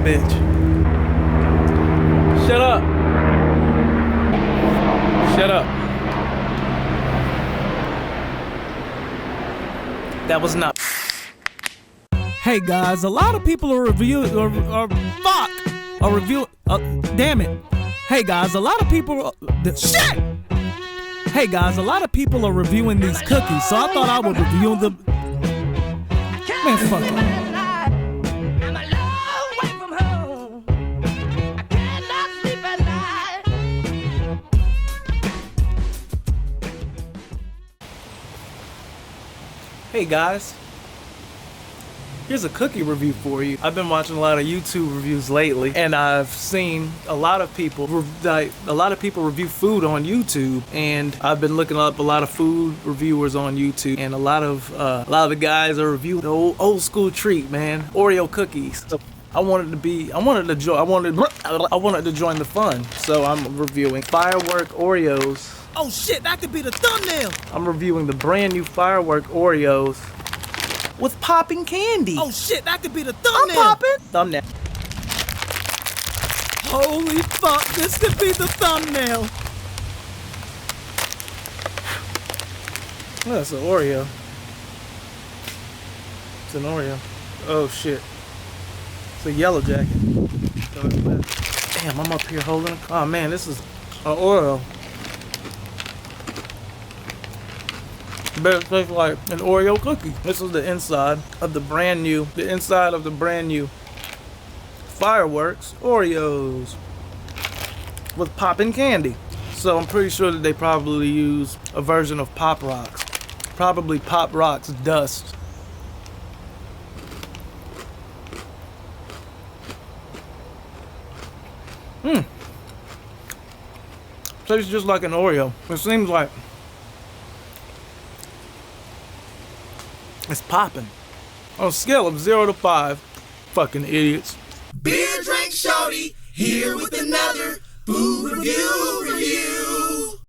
bitch. Shut up. Shut up. That was not. Hey guys, a lot of people are reviewing, damn it. Hey guys, a lot of people, shit! Hey guys, a lot of people are reviewing these cookies, so I thought I would review them. Man, fuck it. Hey guys, here's a cookie review for you. I've been watching a lot of YouTube reviews lately, and I've seen a lot of people review food on YouTube, and I've been looking up a lot of food reviewers on YouTube, and a lot of the guys are reviewing the old school treat, man, Oreo cookies. So I wanted to join the fun, so I'm reviewing Firework Oreos. Oh shit, that could be the thumbnail! I'm reviewing the brand new Firework Oreos with popping candy. Oh shit, that could be the thumbnail! I'm popping! Thumbnail. Holy fuck, this could be the thumbnail! Oh, that's an Oreo. It's an Oreo. Oh shit. It's a yellow jacket. Damn, I'm up here holding it. Oh man, this is an Oreo. But it tastes like an Oreo cookie. This is the inside of the brand new Fireworks Oreos with popping candy. So I'm pretty sure that they probably use a version of Pop Rocks. Probably Pop Rocks dust. Tastes just like an Oreo. It seems like it's popping. On a scale of 0 to 5, fucking idiots. Beer drink shorty, here with another food review.